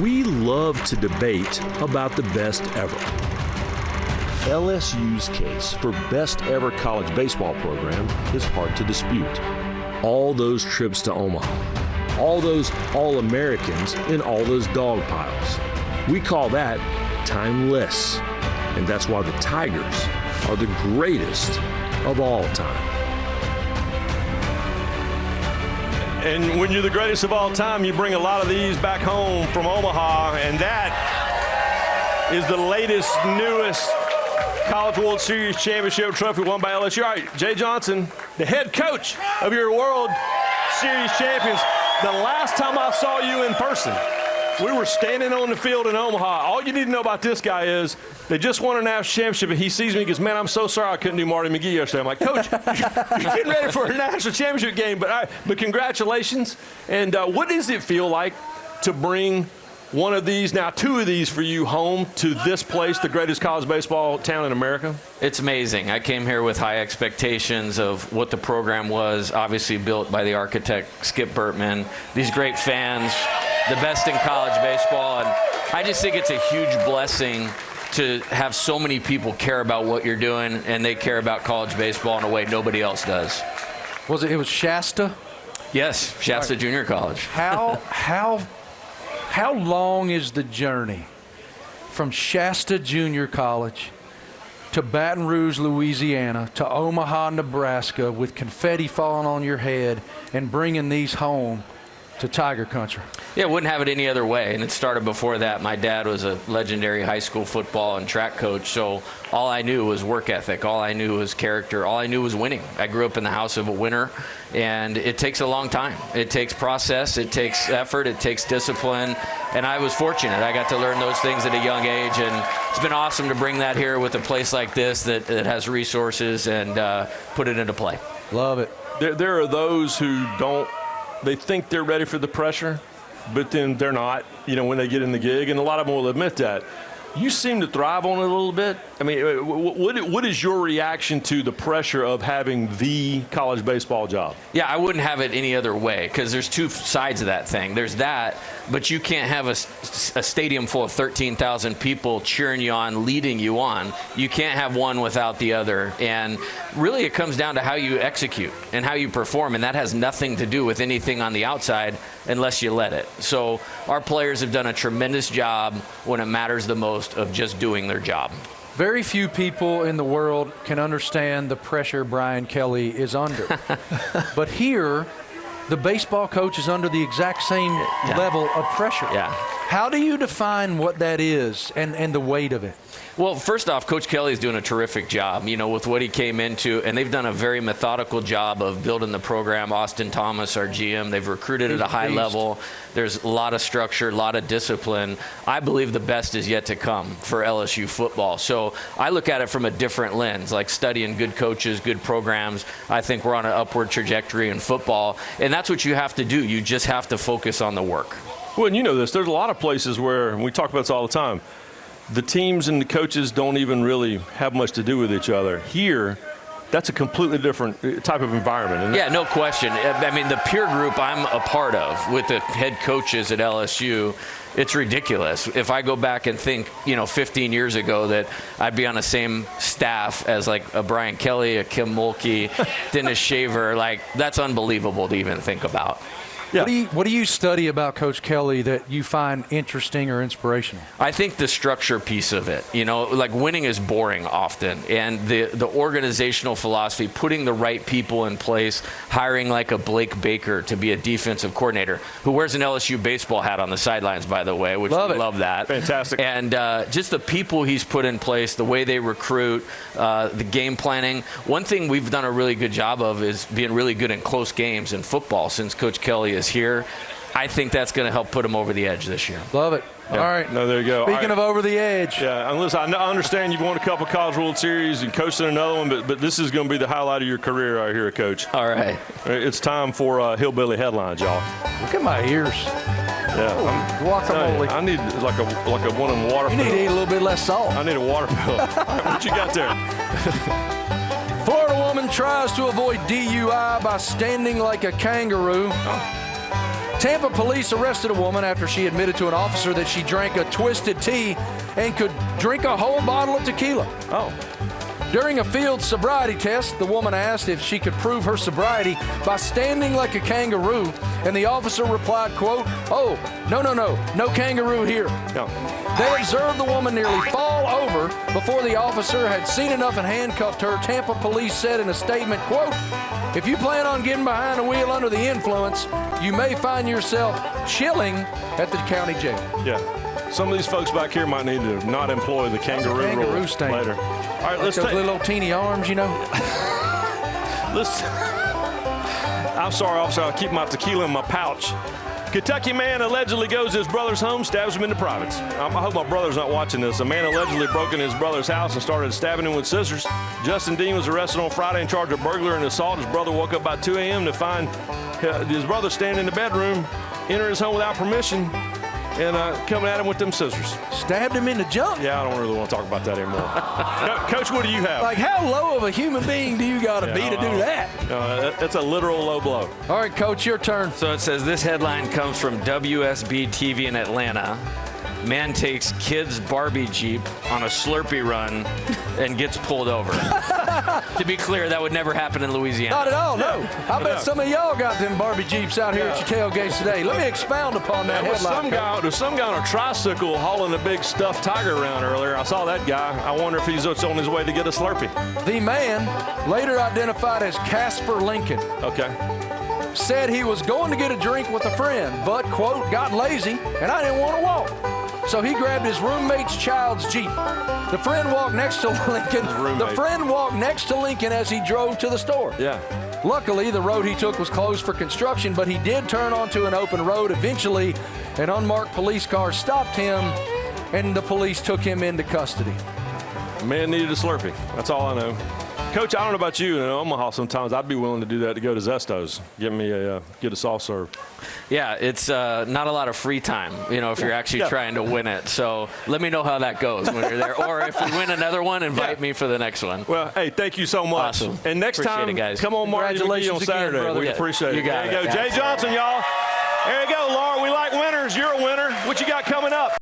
We love to debate about the best ever. LSU's case for best ever college baseball program is hard to dispute. All those trips to Omaha, all those All-Americans in all those dog piles. We call that timeless. And that's why the Tigers are the greatest of all time. And when you're the greatest of all time, you bring a lot of these back home from Omaha, and that is the latest, newest College World Series championship trophy won by LSU. All right, Jay Johnson, the head coach of your World Series champions. The last time I saw you in person, we were standing on the field in Omaha. All you need to know about this guy is they just won a national championship, and he sees me and goes, man, I'm so sorry I couldn't do Marty McGee yesterday. I'm like, Coach, you're getting ready for a national championship game, but congratulations. And what does it feel like to bring one of these, now two of these for you, home to this place, the greatest college baseball town in America? It's amazing. I came here with high expectations of what the program was, obviously built by the architect Skip Bertman, these great fans, the best in college baseball. And I just think it's a huge blessing to have so many people care about what you're doing, and they care about college baseball in a way nobody else does. It was Shasta? Yes, Shasta Junior College. How long is the journey from Shasta Junior College to Baton Rouge, Louisiana, to Omaha, Nebraska, with confetti falling on your head and bringing these home to Tiger Country? Yeah, wouldn't have it any other way. And it started before that. My dad was a legendary high school football and track coach, so all I knew was work ethic. All I knew was character. All I knew was winning. I grew up in the house of a winner, and it takes a long time. It takes process. It takes effort. It takes discipline. And I was fortunate. I got to learn those things at a young age, and it's been awesome to bring that here with a place like this that has resources and put it into play. Love it. There are those who don't, they think they're ready for the pressure, but then they're not, when they get in the gig, and a lot of them will admit that. You seem to thrive on it a little bit. I mean, what is your reaction to the pressure of having the college baseball job? Yeah, I wouldn't have it any other way, because there's two sides of that thing. There's that, but you can't have a stadium full of 13,000 people cheering you on, leading you on. You can't have one without the other. And really it comes down to how you execute and how you perform, and that has nothing to do with anything on the outside unless you let it. So our players have done a tremendous job when it matters the most of just doing their job. Very few people in the world can understand the pressure Brian Kelly is under. But here, the baseball coach is under the exact same level of pressure. Yeah. How do you define what that is and the weight of it? Well, first off, Coach Kelly is doing a terrific job, with what he came into, and they've done a very methodical job of building the program. Austin Thomas, our GM, they've recruited at a high level. There's a lot of structure, a lot of discipline. I believe the best is yet to come for LSU football. So I look at it from a different lens, like studying good coaches, good programs. I think we're on an upward trajectory in football, and that's what you have to do. You just have to focus on the work. Well, and you know this, there's a lot of places where, and we talk about this all the time, the teams and the coaches don't even really have much to do with each other. Here, that's a completely different type of environment, isn't it? Yeah, no question. I mean, the peer group I'm a part of with the head coaches at LSU, it's ridiculous. If I go back and think, 15 years ago that I'd be on the same staff as like a Brian Kelly, a Kim Mulkey, Dennis Shaver, that's unbelievable to even think about. Yeah. What do you study about Coach Kelly that you find interesting or inspirational? I think the structure piece of it, winning is boring often. And the organizational philosophy, putting the right people in place, hiring like a Blake Baker to be a defensive coordinator, who wears an LSU baseball hat on the sidelines, by the way, which love that. Fantastic. And just the people he's put in place, the way they recruit, the game planning. One thing we've done a really good job of is being really good in close games in football since Coach Kelly is here. I think that's going to help put him over the edge this year. Love it. Yeah. All right. No, there you go. Speaking of over the edge. Yeah, and listen, I understand you've won a couple College World Series and coached in another one, but this is going to be the highlight of your career right here, Coach. All right. It's time for Hillbilly headlines, y'all. Look at my ears. Yeah. Guacamole. I need like a one in water. You need to eat a little bit less salt. I need a water pill. All right, what you got there? Florida woman tries to avoid DUI by standing like a kangaroo. Tampa police arrested a woman after she admitted to an officer that she drank a twisted tea and could drink a whole bottle of tequila. Oh. During a field sobriety test, the woman asked if she could prove her sobriety by standing like a kangaroo, and the officer replied, quote, "Oh, no kangaroo here." No. They observed the woman nearly fall over before the officer had seen enough and handcuffed her. Tampa police said in a statement, quote, "If you plan on getting behind the wheel under the influence, you may find yourself chilling at the county jail." Yeah. Some of these folks back here might need to not employ the kangaroo rule stain. later. All right, let's those take little teeny arms, you know. I'm sorry, officer. I'll keep my tequila in my pouch. Kentucky man allegedly goes to his brother's home, stabs him in the privates. I hope my brother's not watching this. A man allegedly broke into his brother's house and started stabbing him with scissors. Justin Dean was arrested on Friday in charge of burglary and assault. His brother woke up about 2 a.m. to find his brother standing in the bedroom, enter his home without permission, and coming at him with them scissors. Stabbed him in the junk? Yeah, I don't really want to talk about that anymore. Coach, what do you have? Like, how low of a human being do you got to be to do that? That's a literal low blow. All right, Coach, your turn. So it says this headline comes from WSB TV in Atlanta. Man takes kid's Barbie Jeep on a Slurpee run and gets pulled over. To be clear, that would never happen in Louisiana. Not at all, no. I bet some of y'all got them Barbie Jeeps out here at your tailgates today. Let me expound upon that headline. There's some guy on a tricycle hauling a big stuffed tiger around earlier. I saw that guy. I wonder if he's on his way to get a Slurpee. The man, later identified as Casper Lincoln, Okay. said he was going to get a drink with a friend, but, quote, got lazy and I didn't want to walk. So he grabbed his roommate's child's Jeep. The friend walked next to Lincoln. The friend walked next to Lincoln as he drove to the store. Yeah. Luckily, the road he took was closed for construction, but he did turn onto an open road. Eventually, an unmarked police car stopped him, and the police took him into custody. Man needed a Slurpee. That's all I know. Coach, I don't know about you. In Omaha, sometimes I'd be willing to do that to go to Zesto's, get a soft serve. Yeah, it's not a lot of free time, if you're actually trying to win it. So let me know how that goes when you're there. Or if we win another one, invite me for the next one. Well, hey, thank you so much. Awesome. And next Appreciate time, it, guys. come on, Marty McGee on Saturday. Again, we appreciate it. You got there you it. go. Jay Johnson, y'all. There you go, Laura. We like winners. You're a winner. What you got coming up?